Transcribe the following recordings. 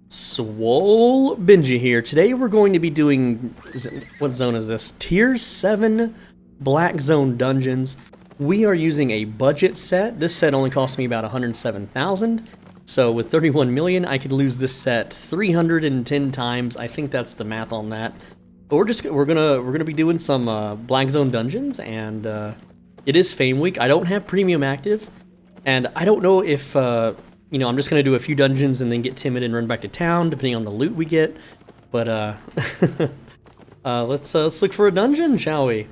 SwoleBenji here. Today we're going to be doing, what zone is this? Tier 7 Blackzone Dungeons. We are using a budget set. This set only cost me about 107,000. So with 31 million, I could lose this set 310 times. I think that's the math on that. But we're gonna be doing some Blackzone Dungeons, and it is Fame Week. I don't have premium active, and I don't know if you know, I'm just gonna do a few dungeons and then get timid and run back to town, depending on the loot we get. But let's look for a dungeon, shall we?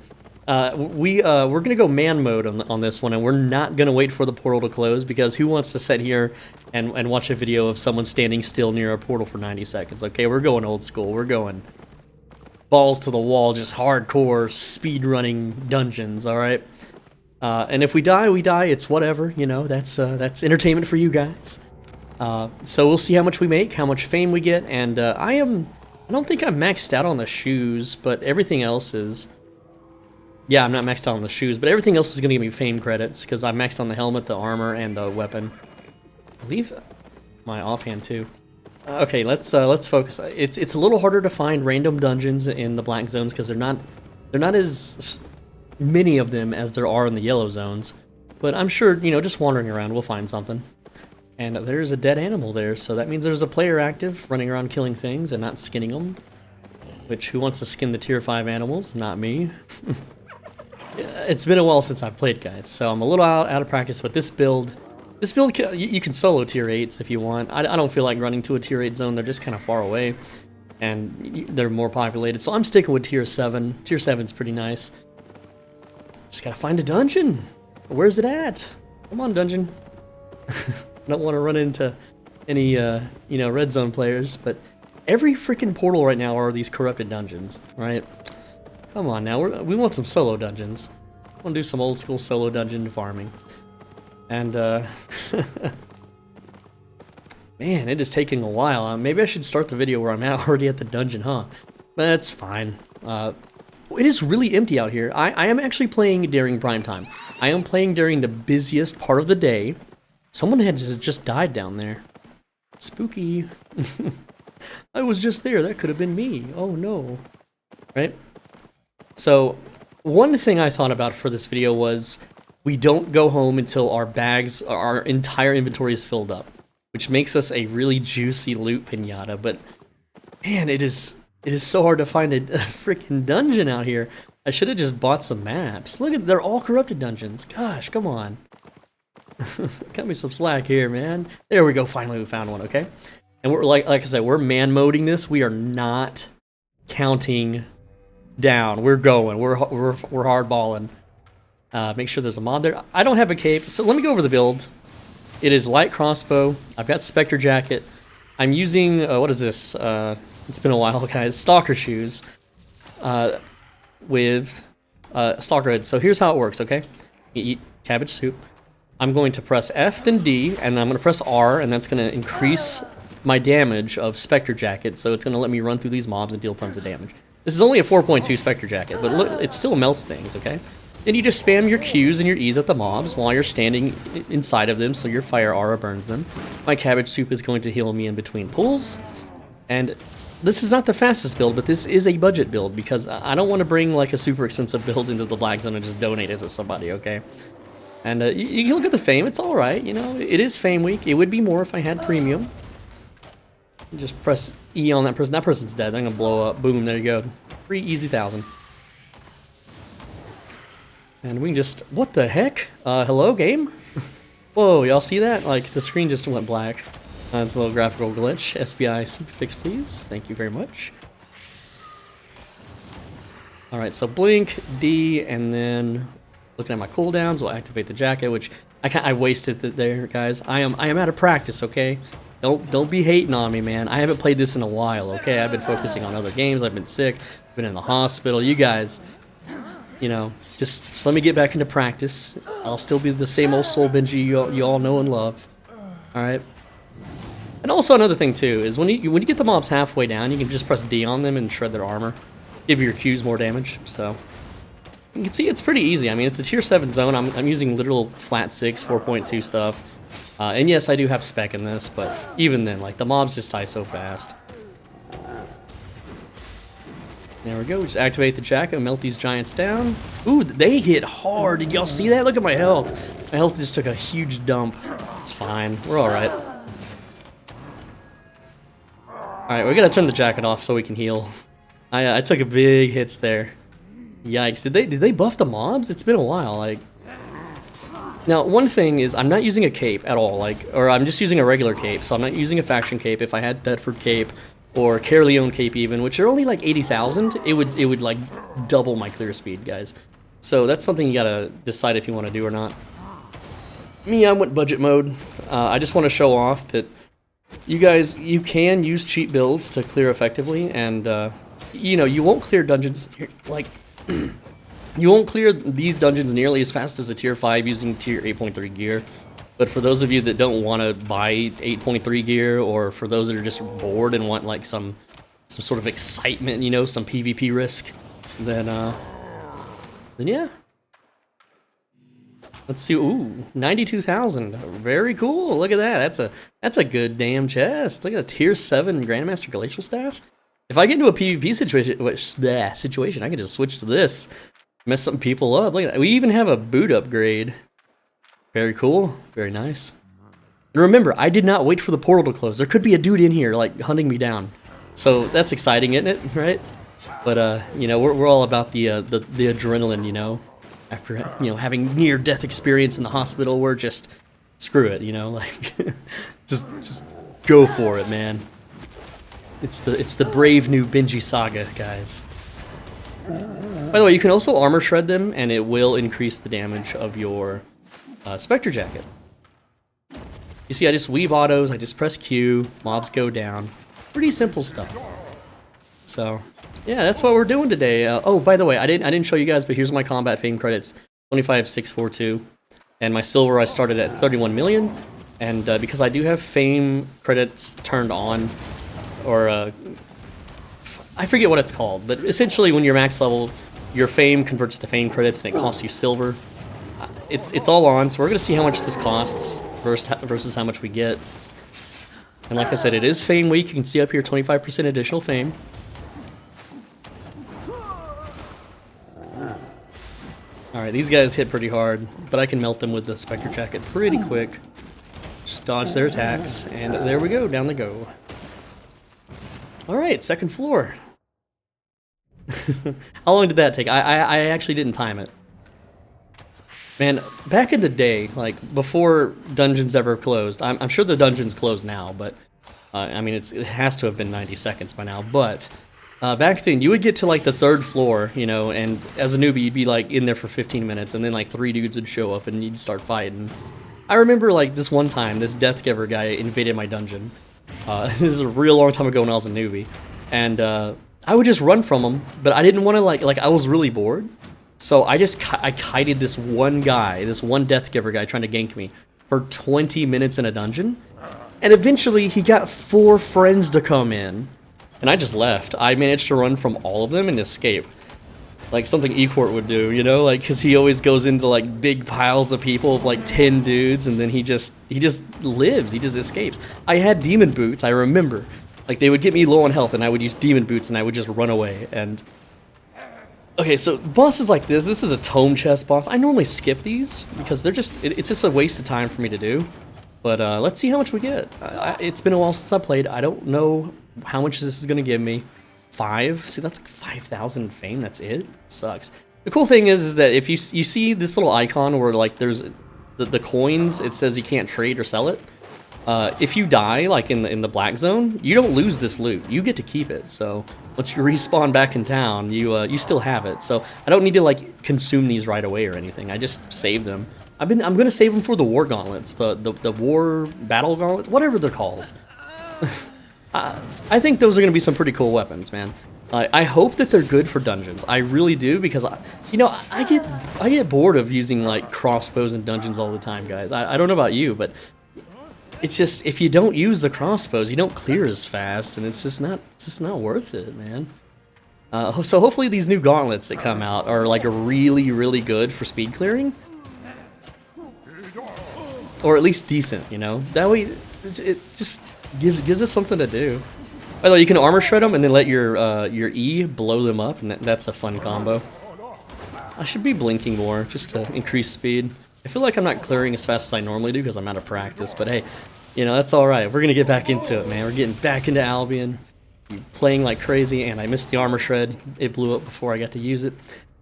We're gonna go man mode on this one, and we're not gonna wait for the portal to close, because who wants to sit here and watch a video of someone standing still near a portal for 90 seconds? Okay, we're going old school. We're going balls to the wall, just hardcore speed running dungeons. All right. And if we die, we die. It's whatever, you know. That's entertainment for you guys. So we'll see how much we make, how much fame we get, and I don't think I'm maxed out on the shoes, but everything else is. Yeah, I'm not maxed out on the shoes, but everything else is gonna give me fame credits because I'm maxed on the helmet, the armor, and the weapon. I believe my offhand too. Okay, let's focus. It's a little harder to find random dungeons in the black zones because they're not as many of them as there are in the yellow zones, but I'm sure, you know, just wandering around we'll find something. And there's a dead animal there, so that means there's a player active running around killing things and not skinning them. Which, who wants to skin the tier 5 animals? Not me. It's been a while since I've played, guys, so I'm a little out of practice. But this build you can solo tier 8s if you want. I don't feel like running to a tier 8 zone. They're just kind of far away and they're more populated, so I'm sticking with tier 7. Tier 7's pretty nice. Just gotta find a dungeon. Where's it at? Come on, dungeon. I don't want to run into any, you know, red zone players, but every freaking portal right now are these corrupted dungeons, right? Come on now, we want some solo dungeons. I want to do some old school solo dungeon farming. And, man, it is taking a while. Maybe I should start the video where I'm already at the dungeon, huh? But that's fine. It is really empty out here. I am actually playing during prime time. I am playing during the busiest part of the day. Someone had just died down there. Spooky. I was just there. That could have been me. Oh no. Right? So, one thing I thought about for this video was we don't go home until our entire inventory is filled up, which makes us a really juicy loot pinata. But man, it is so hard to find a freaking dungeon out here. I should have just bought some maps. Look at, they're all corrupted dungeons. Gosh, come on. Cut me some slack here, man. There we go. Finally, we found one. Okay, and we're like I said, we're man moding this. We are not counting down. We're going. We're hardballing. Make sure there's a mod there. I don't have a cape, so let me go over the build. It is light crossbow. I've got Spectre jacket. I'm using what is this? It's been a while, guys. Stalker shoes with stalker hood. So here's how it works, okay? You eat cabbage soup. I'm going to press F, then D, and I'm going to press R, and that's going to increase my damage of Spectre jacket. So it's going to let me run through these mobs and deal tons of damage. This is only a 4.2 Spectre jacket, but look, it still melts things, okay? Then you just spam your Qs and your Es at the mobs while you're standing inside of them, so your fire aura burns them. My cabbage soup is going to heal me in between pulls, and this is not the fastest build, but this is a budget build because I don't want to bring like a super expensive build into the black zone and just donate it to somebody, okay? And you can look at the fame, it's alright, you know, it is fame week. It would be more if I had premium. Just press E on that person. That person's dead. I'm gonna blow up. Boom, there you go. 3 easy 1,000. And we can just, what the heck? Hello, game? Whoa, y'all see that? Like, the screen just went black. That's a little graphical glitch. SBI fix, please. Thank you very much. Alright, so blink, D, and then looking at my cooldowns, we'll activate the jacket, which I wasted it there, guys. I am out of practice, okay? Don't be hating on me, man. I haven't played this in a while, okay? I've been focusing on other games. I've been sick. Been in the hospital. You guys, you know, just let me get back into practice. I'll still be the same old SwoleBenji you all know and love. All right. And also another thing too is when you get the mobs halfway down, you can just press D on them and shred their armor, give your Qs more damage. So you can see it's pretty easy. I mean, it's a tier 7 zone. I'm using literal flat 6, 4.2 stuff. And yes, I do have spec in this, but even then, like, the mobs just die so fast. There we go, just activate the jacket and melt these giants down. Ooh, they hit hard. Did y'all see that? Look at my health. My health just took a huge dump. It's fine. We're alright. Alright, we gotta turn the jacket off so we can heal. I took a big hits there. Yikes. Did they buff the mobs? It's been a while, like... Now, one thing is, I'm not using a cape at all, like, or I'm just using a regular cape, so I'm not using a faction cape. If I had Bedford cape, or Caerleon cape even, which are only like 80,000, it would like double my clear speed, guys. So that's something you gotta decide if you want to do or not. Me, I went budget mode. I just want to show off that you guys, you can use cheap builds to clear effectively, and you know, you won't clear dungeons like you won't clear these dungeons nearly as fast as a tier 5 using tier 8.3 gear. But for those of you that don't want to buy 8.3 gear, or for those that are just bored and want like some sort of excitement, you know, some PvP risk, then yeah. Let's see. Ooh, 92,000. Very cool. Look at that. That's a good damn chest. Look at a tier 7 Grandmaster Glacial Staff. If I get into a PvP situation, I can just switch to this. Mess some people up. Look at that. We even have a boot upgrade. Very cool. Very nice. And remember, I did not wait for the portal to close. There could be a dude in here, like, hunting me down. So that's exciting, isn't it? Right? But, you know, we're all about the adrenaline, you know? After, you know, having near-death experience in the hospital, we're just... Screw it, you know? Like, just go for it, man. It's the brave new Benji saga, guys. By the way, you can also armor shred them, and it will increase the damage of your... Spectre Jacket. You see, I just weave autos, I just press Q, mobs go down. Pretty simple stuff. So, yeah, that's what we're doing today. Oh, by the way, I didn't show you guys, but here's my combat fame credits: 25,642, and my silver I started at 31 million. And because I do have fame credits turned on, or I forget what it's called, but essentially when you're max level, your fame converts to fame credits, and it costs you silver. It's all on, so we're gonna see how much this costs versus how much we get. And like I said, it is fame week. You can see up here 25% additional fame. Alright, these guys hit pretty hard, but I can melt them with the Spectre Jacket pretty quick. Just dodge their attacks, and there we go, down they go. Alright, second floor. How long did that take? I actually didn't time it. Man, back in the day, like, before dungeons ever closed, I'm sure the dungeons closed now, but, I mean, it has to have been 90 seconds by now, but, back then, you would get to, like, the third floor, you know, and as a newbie, you'd be, like, in there for 15 minutes, and then, like, 3 dudes would show up, and you'd start fighting. I remember, like, this one time, this Deathgiver guy invaded my dungeon. This is a real long time ago when I was a newbie, and, I would just run from him, but I didn't want to, like, I was really bored. So I kited this one guy, this one Deathgiver guy trying to gank me for 20 minutes in a dungeon. And eventually he got 4 friends to come in. And I just left. I managed to run from all of them and escape. Like something Equort would do, you know? Like, because he always goes into like big piles of people of like 10 dudes, and then he just lives, he just escapes. I had demon boots, I remember. Like they would get me low on health and I would use demon boots and I would just run away. And okay, so bosses like this is a tome chest boss. I normally skip these because they're just, it's just a waste of time for me to do. But let's see how much we get. It's been a while since I played. I don't know how much this is going to give me. 5? See, that's like 5,000 fame. That's it? Sucks. The cool thing is that if you see this little icon where like there's the coins, it says you can't trade or sell it. If you die, like in the black zone, you don't lose this loot. You get to keep it. So once you respawn back in town, you still have it. So I don't need to like consume these right away or anything. I just save them. I'm gonna save them for the war gauntlets, the war battle gauntlets, whatever they're called. I think those are gonna be some pretty cool weapons, man. I hope that they're good for dungeons. I really do, because you know, I get bored of using like crossbows in dungeons all the time, guys. I don't know about you, but it's just, if you don't use the crossbows, you don't clear as fast, and it's just not worth it, man. So hopefully these new gauntlets that come out are like really, really good for speed clearing. or at least decent, you know? That way, it just gives us something to do. By the way, you can armor shred them and then let your E blow them up, and that's a fun combo. I should be blinking more, just to increase speed. I feel like I'm not clearing as fast as I normally do because I'm out of practice, but hey, you know, that's alright. We're gonna get back into it, man. We're getting back into Albion, playing like crazy, and I missed the armor shred. It blew up before I got to use it.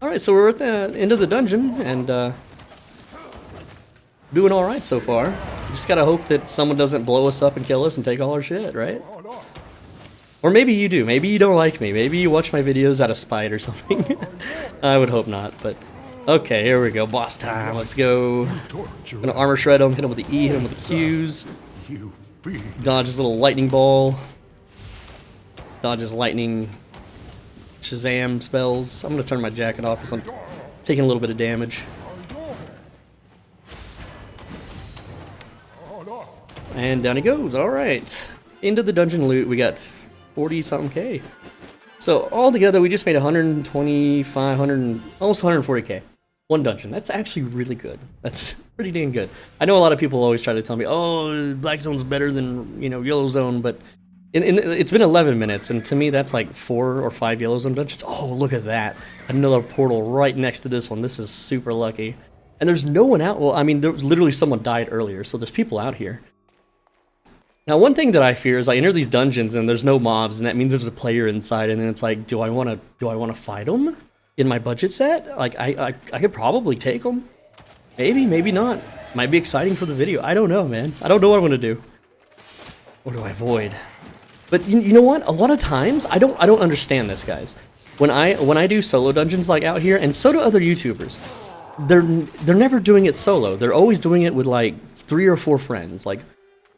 Alright, so we're at the end of the dungeon, and doing alright so far. Just gotta hope that someone doesn't blow us up and kill us and take all our shit, right? Or maybe you do. Maybe you don't like me. Maybe you watch my videos out of spite or something. I would hope not, but... Okay, here we go. Boss time. Let's go. Gonna armor shred him, hit him with the E, hit him with the Qs. Dodge his little lightning ball. Dodge his lightning Shazam spells. I'm gonna turn my jacket off because I'm taking a little bit of damage. And down he goes. Alright. Into the dungeon loot, we got 40-something K. So, altogether, we just made 125, almost 140K. One dungeon. That's actually really good. That's pretty dang good. I know a lot of people always try to tell me, oh, Black Zone's better than, you know, Yellow Zone, but it's been 11 minutes, and to me, that's like 4 or 5 Yellow Zone dungeons. Oh, look at that. Another portal right next to this one. This is super lucky. And there's no one out. Well, I mean, there was literally someone died earlier, so there's people out here. Now, one thing that I fear is I enter these dungeons and there's no mobs, and that means there's a player inside, and then it's like, do I want to fight them in my budget set? Like, I could probably take them. Maybe, maybe not. Might be exciting for the video. I don't know, man. I don't know what I'm gonna do. What do I avoid? But you know what? A lot of times I don't understand this, guys. When I do solo dungeons like out here, and so do other YouTubers, they're never doing it solo. They're always doing it with like 3 or 4 friends. Like,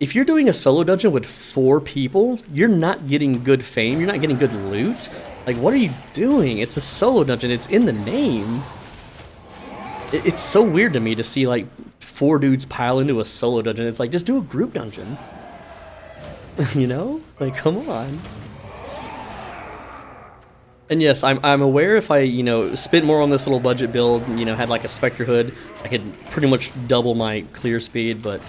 if you're doing a solo dungeon with 4 people, you're not getting good fame, you're not getting good loot. Like, what are you doing? It's a solo dungeon, it's in the name. It's so weird to me to see, like, 4 dudes pile into a solo dungeon. It's like, just do a group dungeon. You know? Like, come on. And yes, I'm aware if I, you know, spent more on this little budget build, you know, had like a Spectre Hood, I could pretty much double my clear speed, but...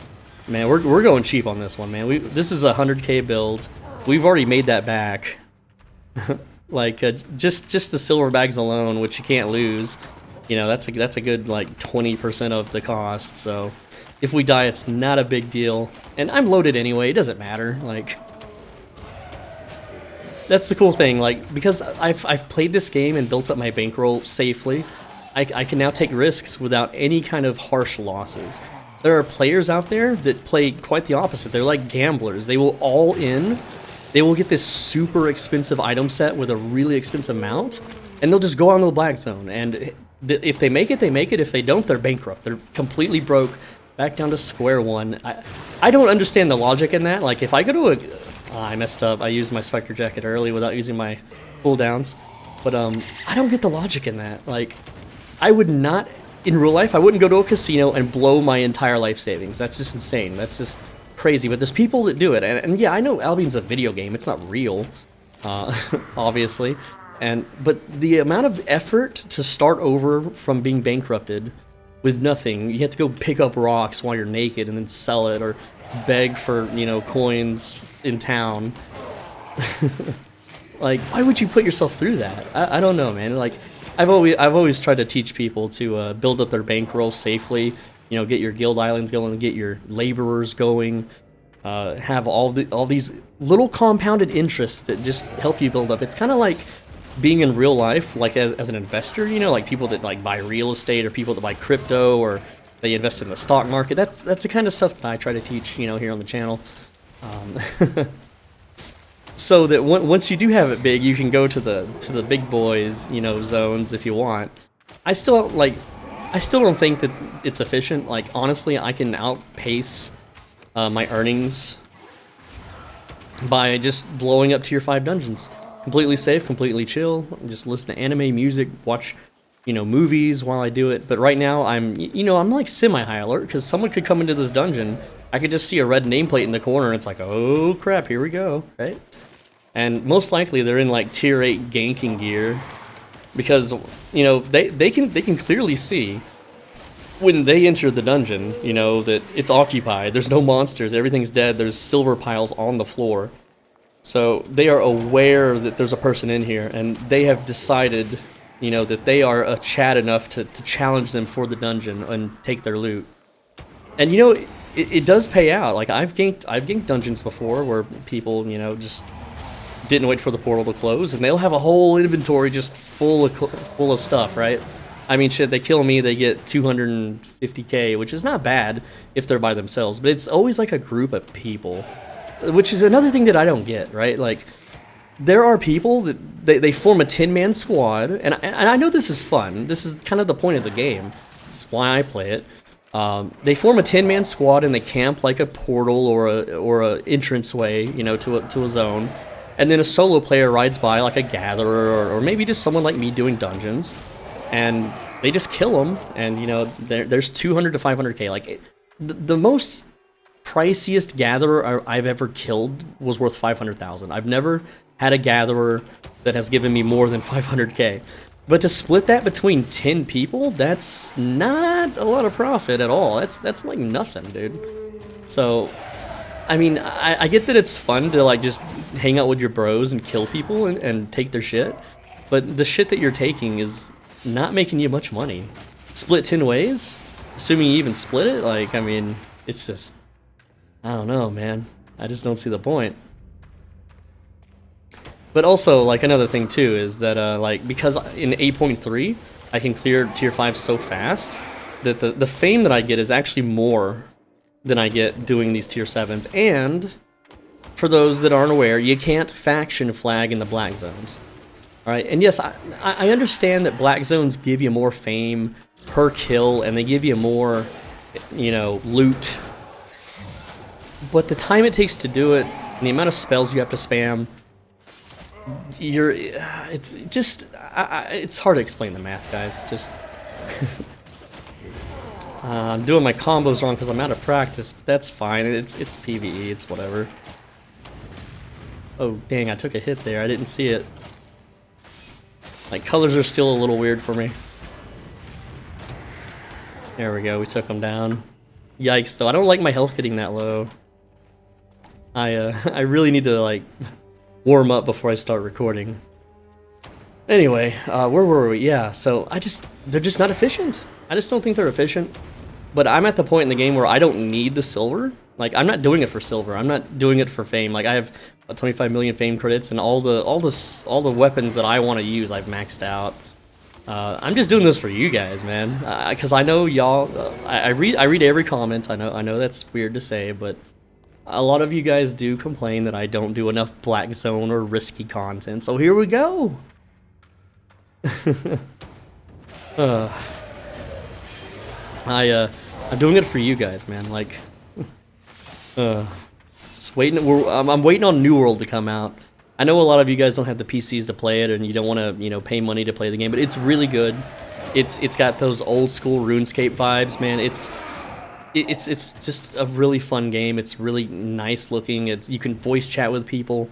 Man, we're going cheap on this one, man. This is a 100K build. We've already made that back. Like just the silver bags alone, which you can't lose. You know, that's a good like 20% of the cost. So if we die, it's not a big deal. And I'm loaded anyway. It doesn't matter. Like, that's the cool thing. Like, because I've played this game and built up my bankroll safely, I can now take risks without any kind of harsh losses. There are players out there that play quite the opposite. They're like gamblers. They will all in. They will get this super expensive item set with a really expensive mount, and they'll just go on to the Black Zone. And if they make it, they make it. If they don't, they're bankrupt. They're completely broke, back down to square one. I don't understand the logic in that. Like, if I go to a... I messed up. I used my Spectre Jacket early without using my cooldowns. But I don't get the logic in that. Like, I would not... In real life, I wouldn't go to a casino and blow my entire life savings. That's just insane. That's just crazy. But there's people that do it. And yeah, I know Albion's a video game. It's not real, obviously. But the amount of effort to start over from being bankrupted with nothing, you have to go pick up rocks while you're naked and then sell it, or beg for, you know, coins in town. Like, why would you put yourself through that? I don't know, man. Like, I've always tried to teach people to build up their bankroll safely. You know, get your guild islands going, get your laborers going, have all these little compounded interests that just help you build up. It's kind of like being in real life, like as an investor. You know, like people that like buy real estate, or people that buy crypto, or they invest in the stock market. That's the kind of stuff that I try to teach, you know, here on the channel. So that once you do have it big, you can go to the big boys, you know, zones if you want. I still don't think that it's efficient. Like, honestly, I can outpace my earnings by just blowing up tier 5 dungeons. Completely safe, completely chill. Just listen to anime, music, watch, you know, movies while I do it. But right now, I'm like semi-high alert, because someone could come into this dungeon. I could just see a red nameplate in the corner, and it's like, oh crap, here we go, right? And most likely they're in like tier 8 ganking gear, because, you know, they can clearly see when they enter the dungeon, you know, that it's occupied, there's no monsters, everything's dead, there's silver piles on the floor. So they are aware that there's a person in here, and they have decided, you know, that they are a chat enough to challenge them for the dungeon and take their loot. And you know, it does pay out. Like I've ganked dungeons before where people, you know, just didn't wait for the portal to close, and they'll have a whole inventory just full of stuff, right? I mean, shit, they kill me, they get 250k, which is not bad if they're by themselves, but it's always like a group of people, which is another thing that I don't get, right? Like, there are people that they form a 10-man squad, and I know this is fun. This is kind of the point of the game. That's why I play it. They form a 10-man squad and they camp like a portal or a entranceway, you know, to a zone. And then a solo player rides by like a gatherer or maybe just someone like me doing dungeons, and they just kill them. And you know, there's 200 to 500k. Like the most priciest gatherer I've ever killed was worth 500,000. I've never had a gatherer that has given me more than 500k. But to split that between 10 people, that's not a lot of profit at all. That's like nothing, dude. So, I mean, I get that it's fun to like just hang out with your bros and kill people and take their shit, but the shit that you're taking is not making you much money. Split 10 ways? Assuming you even split it? Like, I mean, it's just, I don't know, man. I just don't see the point. But also, like, another thing too is that, like, because in 8.3 I can clear tier 5 so fast that the fame that I get is actually more than I get doing these tier 7s. And for those that aren't aware, you can't faction flag in the black zones. Alright, and yes, I understand that black zones give you more fame per kill, and they give you more, you know, loot. But the time it takes to do it, and the amount of spells you have to spam, it's just, it's hard to explain the math, guys. Just, I'm doing my combos wrong because I'm out of practice, but that's fine. It's PvE, it's whatever. Oh, dang, I took a hit there. I didn't see it. Like, colors are still a little weird for me. There we go, we took them down. Yikes, though. I don't like my health getting that low. I really need to, like, warm up before I start recording. Anyway, where were we? Yeah, so they're just not efficient. I just don't think they're efficient. But I'm at the point in the game where I don't need the silver. Like, I'm not doing it for silver. I'm not doing it for fame. Like, I have 25 million fame credits, and all the weapons that I want to use, I've maxed out. I'm just doing this for you guys, man. Because I know y'all. I read every comment. I know that's weird to say, but a lot of you guys do complain that I don't do enough black zone or risky content. So here we go. I'm doing it for you guys, man. Like, just waiting. I'm waiting on New World to come out. I know a lot of you guys don't have the PCs to play it, and you don't want to, you know, pay money to play the game, but it's really good. It's got those old school RuneScape vibes, man. It's just a really fun game. It's really nice looking. You can voice chat with people.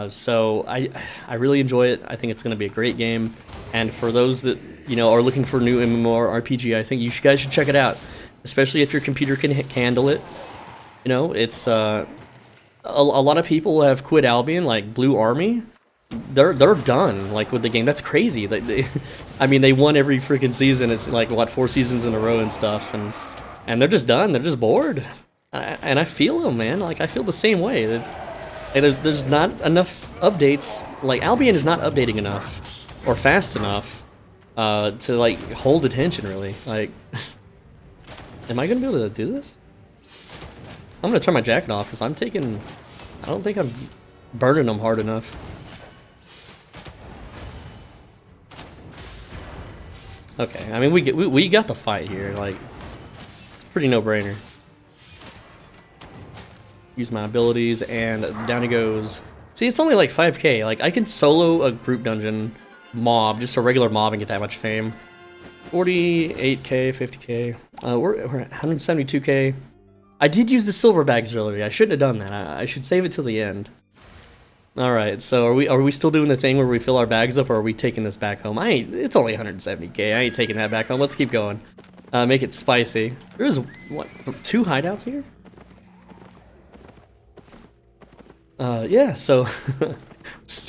So I really enjoy it. I think it's going to be a great game. And for those that, you know, are looking for new MMORPG, I think you guys should check it out. Especially if your computer can handle it. You know, it's a lot of people have quit Albion, like Blue Army. They're done, like, with the game. That's crazy. I mean, they won every freaking season. It's like, what, 4 seasons in a row and stuff, and they're just done. They're just bored. And I feel them, man. Like, I feel the same way. And there's not enough updates. Like, Albion is not updating enough or fast enough to, like, hold attention, really. Like, am I gonna be able to do this? I'm gonna turn my jacket off because I don't think I'm burning them hard enough. Okay, I mean, we got the fight here. Like, it's pretty no-brainer. Use my abilities, and down he goes. See, it's only like 5k. Like, I can solo a group dungeon mob, just a regular mob, and get that much fame. 48k, 50k. We're at 172k. I did use the silver bags earlier. I shouldn't have done that. I should save it till the end. All right. So are we still doing the thing where we fill our bags up, or are we taking this back home? It's only 170k. I ain't taking that back home. Let's keep going. Make it spicy. There's, what, 2 hideouts here? Yeah, so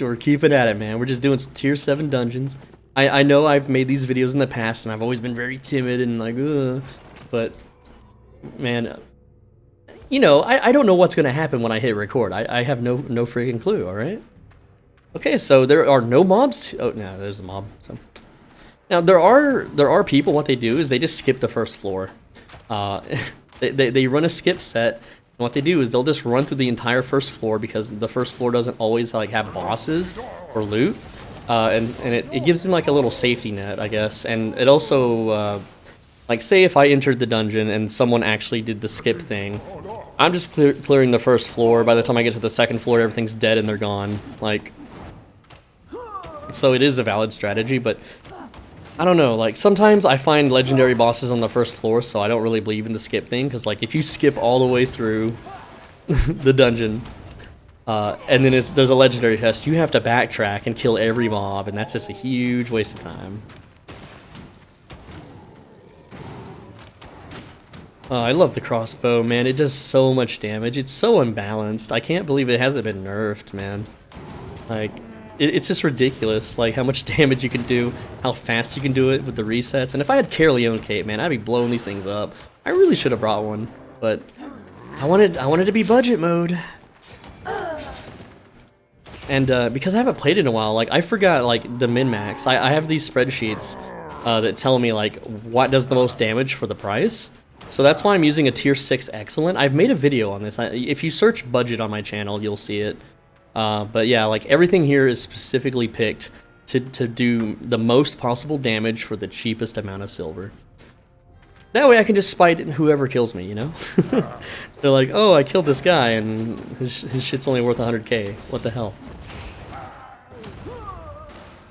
we're keeping at it, man. We're just doing some tier 7 dungeons. I know I've made these videos in the past, and I've always been very timid and like, ugh. But, man, you know, I don't know what's gonna happen when I hit record. I have no freaking clue, alright? Okay, so there are no mobs. Oh, no, there's a mob. So now there are people. What they do is they just skip the first floor. They run a skip set. And what they do is they'll just run through the entire first floor because the first floor doesn't always like have bosses or loot, and it gives them like a little safety net, I guess. And it also like say if I entered the dungeon and someone actually did the skip thing, I'm just clearing the first floor. By the time I get to the second floor, everything's dead and they're gone. Like. So it is a valid strategy, but I don't know, like sometimes I find legendary bosses on the first floor, so I don't really believe in the skip thing, because like if you skip all the way through the dungeon, and then there's a legendary test, you have to backtrack and kill every mob, and that's just a huge waste of time. I love the crossbow, man. It does so much damage. It's so unbalanced. I can't believe it hasn't been nerfed, man. Like, it's just ridiculous, like how much damage you can do, how fast you can do it with the resets. And if I had Carleon Cape, man, I'd be blowing these things up. I really should have brought one, but I wanted to be budget mode. And because I haven't played it in a while, like I forgot like the min-max. I have these spreadsheets that tell me like what does the most damage for the price. So that's why I'm using a tier 6 excellent. I've made a video on this. If you search budget on my channel, you'll see it. But yeah, like everything here is specifically picked to do the most possible damage for the cheapest amount of silver. That way I can just spite whoever kills me, you know? They're like, oh, I killed this guy and his shit's only worth 100k. What the hell?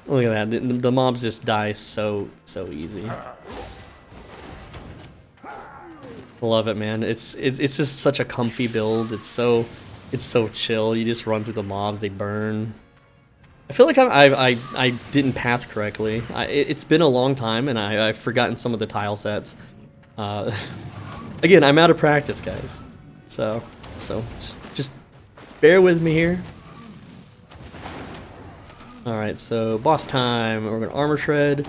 Look at that, the mobs just die so easy. Love it, man. It's just such a comfy build. It's so chill. You just run through the mobs, they burn. I feel like I didn't path correctly. It's been a long time, and I've forgotten some of the tile sets. Again, I'm out of practice, guys. So just bear with me here. All right, so boss time. We're gonna armor shred.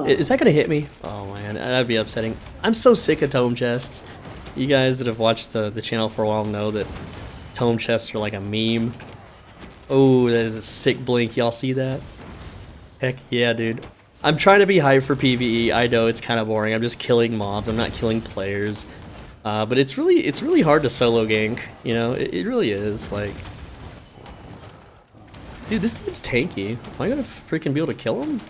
Is that gonna hit me? Oh man, that'd be upsetting. I'm so sick of tome chests. You guys that have watched the channel for a while know that tome chests are like a meme. Oh, that is a sick blink. Y'all see that? Heck yeah, dude. I'm trying to be hype for PvE. I know it's kind of boring. I'm just killing mobs. I'm not killing players. But it's really hard to solo gank. You know, it really is. Like, dude, this dude's tanky. Am I gonna freaking be able to kill him?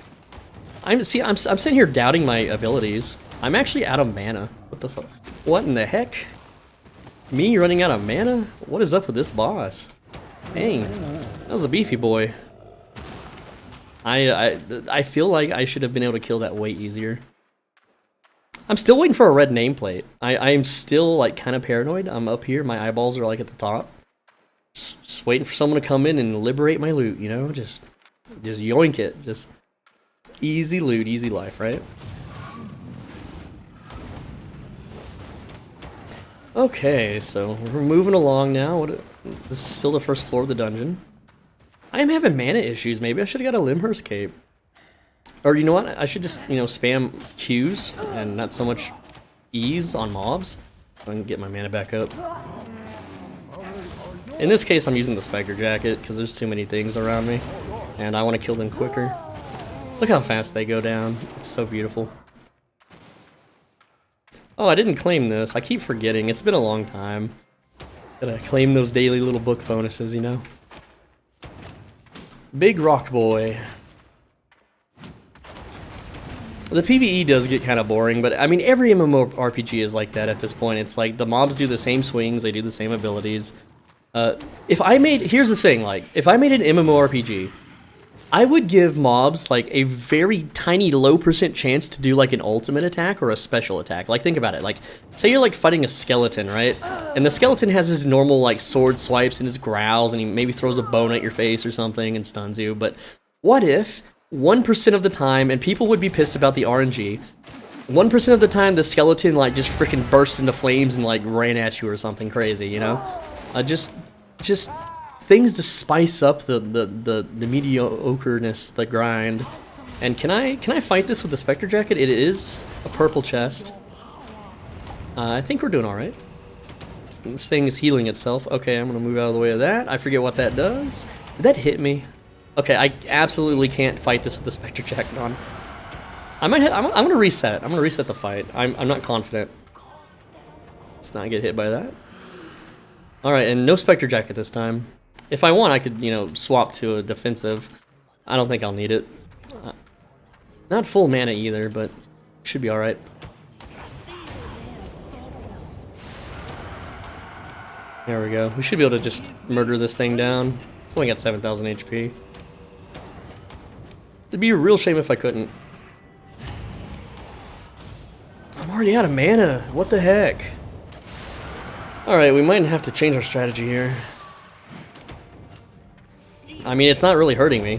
I'm sitting here doubting my abilities. I'm actually out of mana. What the fuck? What in the heck? Me running out of mana? What is up with this boss? Dang, that was a beefy boy. I feel like I should have been able to kill that way easier. I'm still waiting for a red nameplate. I'm still like kind of paranoid. I'm up here, my eyeballs are like at the top. Just waiting for someone to come in and liberate my loot, you know? Just yoink it. Just easy loot, easy life, right? Okay, so we're moving along now. This is still the first floor of the dungeon. I am having mana issues. Maybe I should have got a Limhurst cape. Or you know what? I should just, you know, spam Qs and not so much E's on mobs. So I can get my mana back up. In this case, I'm using the Spiker Jacket because there's too many things around me. And I want to kill them quicker. Look how fast they go down. It's so beautiful. Oh, I didn't claim this. I keep forgetting. It's been a long time. Gotta claim those daily little book bonuses, you know? Big Rock Boy. The PvE does get kind of boring, but I mean, every MMORPG is like that at this point. It's like the mobs do the same swings, they do the same abilities. Here's the thing, like, if I made an MMORPG, I would give mobs like a very tiny low % chance to do like an ultimate attack or a special attack. Like, think about it. Like, say you're like fighting a skeleton, right? And the skeleton has his normal like sword swipes and his growls, and he maybe throws a bone at your face or something and stuns you. But what if 1% of the time, and people would be pissed about the RNG, 1% of the time the skeleton like just freaking burst into flames and like ran at you or something crazy, you know? Just things to spice up the mediocreness, the grind. And can I fight this with the Spectre Jacket? It is a purple chest. I think we're doing all right. This thing is healing itself. Okay, I'm gonna move out of the way of that. I forget what that does. Did that hit me? Okay, I absolutely can't fight this with the Spectre Jacket on. I'm gonna reset. I'm gonna reset the fight. I'm not confident. Let's not get hit by that. All right, and no Spectre Jacket this time. If I want, I could, you know, swap to a defensive. I don't think I'll need it. Not full mana either, but should be all right. There we go. We should be able to just murder this thing down. It's only got 7,000 HP. It'd be a real shame if I couldn't. I'm already out of mana. What the heck? Alright, we might have to change our strategy here. I mean, it's not really hurting me.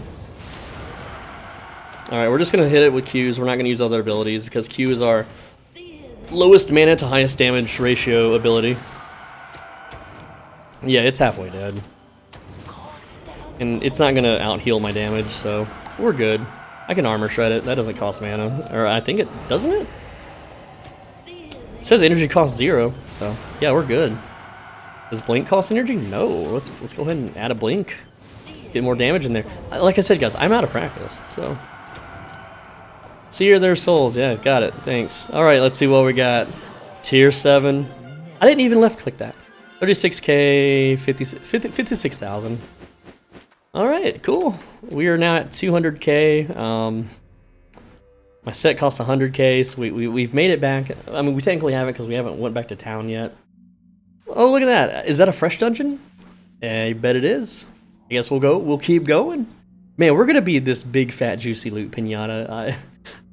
Alright, we're just going to hit it with Qs. We're not going to use other abilities because Q is our lowest mana to highest damage ratio ability. Yeah, it's halfway dead. And it's not going to out-heal my damage, so we're good. I can armor shred it. That doesn't cost mana. Or I think it... doesn't it? It says energy costs 0, so yeah, we're good. Does blink cost energy? No. Let's go ahead and add a blink. Get more damage in there. Like I said, guys, I'm out of practice, so... Seer their souls. Yeah, got it. Thanks. Alright, let's see what we got. Tier 7. I didn't even left click that. 36k, 56,000. Alright, cool. We are now at 200k. My set costs 100k, so we've made it back. I mean, we technically haven't because we haven't went back to town yet. Oh, look at that. Is that a fresh dungeon? I bet it is. I guess we'll keep going. Man, we're gonna be this big fat juicy loot pinata.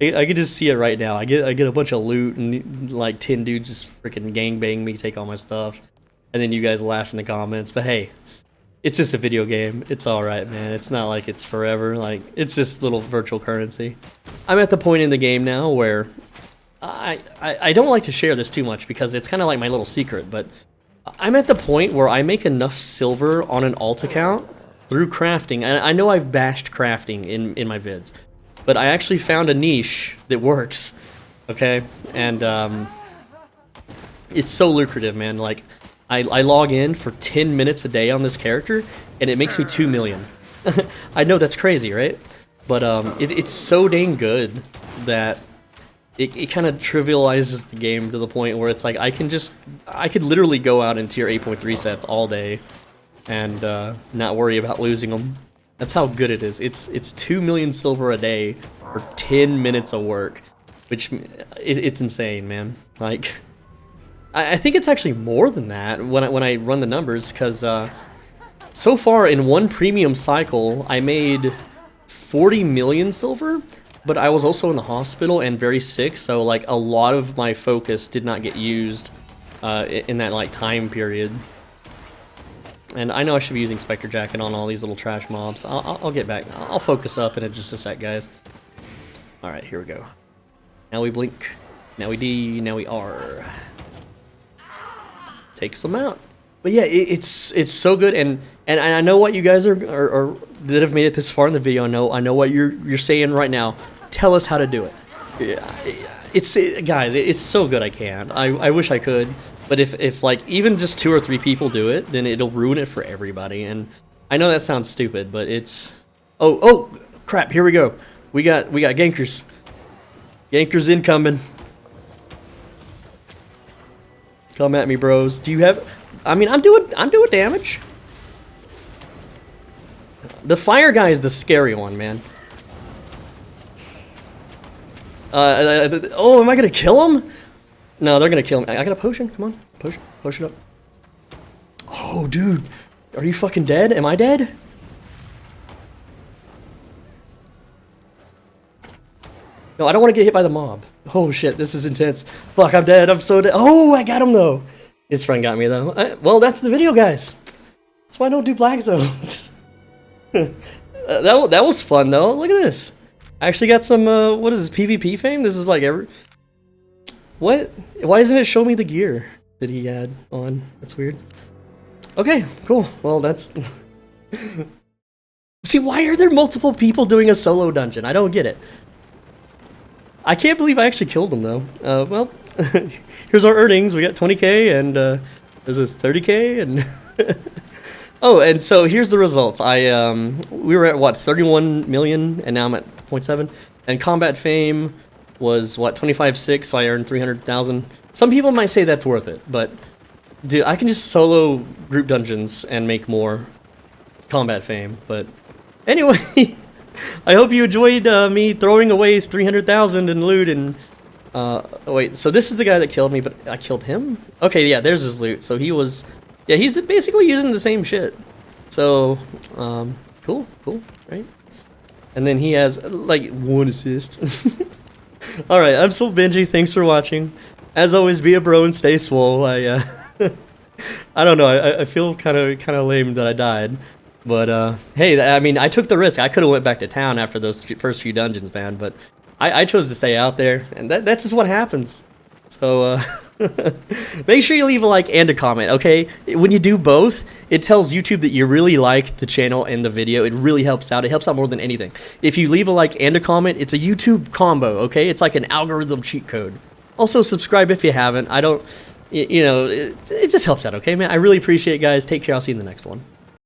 I can just see it right now. I get a bunch of loot and like 10 dudes just freaking gangbang me, take all my stuff. And then you guys laugh in the comments, but hey, it's just a video game. It's alright, man. It's not like it's forever. Like, it's just little virtual currency. I'm at the point in the game now where I don't like to share this too much because it's kind of like my little secret, but I'm at the point where I make enough silver on an alt account through crafting. And I know I've bashed crafting in my vids, but I actually found a niche that works, okay? And it's so lucrative, man. Like, I log in for 10 minutes a day on this character, and it makes me 2 million. I know that's crazy, right? But it's so dang good that it kind of trivializes the game to the point where it's like I could literally go out in tier 8.3 sets all day and not worry about losing them. That's how good it is. It's 2 million silver a day for 10 minutes of work, which it's insane, man. Like, I think it's actually more than that when I run the numbers, because so far in one premium cycle I made 40 million silver, but I was also in the hospital and very sick, so like a lot of my focus did not get used in that like time period. And I know I should be using Spectre Jacket on all these little trash mobs. I'll get back. I'll focus up in just a sec, guys. All right, here we go. Now we blink. Now we D. Now we R. Takes them out. But yeah, it's so good, and I know what you guys are that have made it this far in the video. I know what you're saying right now. Tell us how to do it. Guys, it's so good. I can't. I wish I could, but if like even just 2 or 3 people do it, then it'll ruin it for everybody. And I know that sounds stupid, but it's oh crap. Here we go. We got gankers. Gankers incoming. Come at me, bros. Do you have... I mean, I'm doing damage. The fire guy is the scary one, man. Oh, am I gonna kill him? No, they're gonna kill him. I got a potion. Come on. Potion up. Oh, dude. Are you fucking dead? Am I dead? No, I don't want to get hit by the mob. Oh shit, this is intense. Fuck, I'm dead. I'm so dead. Oh, I got him though. His friend got me though. Well, that's the video, guys. That's why I don't do black zones. that was fun though. Look at this. I actually got some. What is this? PvP fame. This is like What? Why doesn't it show me the gear that he had on? That's weird. Okay, cool. Well, that's... See, why are there multiple people doing a solo dungeon? I don't get it. I can't believe I actually killed him, though. Well, here's our earnings. We got 20k, and there's a 30k, and... Oh, and so here's the results. We were at, what, 31 million, and now I'm at 0.7. And Combat Fame was, what, 25.6, so I earned 300,000. Some people might say that's worth it, but, dude, I can just solo group dungeons and make more Combat Fame. But anyway, I hope you enjoyed me throwing away 300,000 in loot. And wait, so this is the guy that killed me, but I killed him? Okay, yeah, there's his loot. So he was, yeah, he's basically using the same shit. So, cool, right? And then he has, like, 1 assist. Alright, I'm SwoleBenji, thanks for watching. As always, be a bro and stay swole. I don't know, I feel kind of lame that I died. But, hey, I mean, I took the risk. I could have went back to town after those first few dungeons, man. But I chose to stay out there, and that's just what happens. So, make sure you leave a like and a comment, okay? When you do both, it tells YouTube that you really like the channel and the video. It really helps out. It helps out more than anything. If you leave a like and a comment, it's a YouTube combo, okay? It's like an algorithm cheat code. Also, subscribe if you haven't. I don't, you know, it just helps out, okay, man? I really appreciate it, guys. Take care. I'll see you in the next one.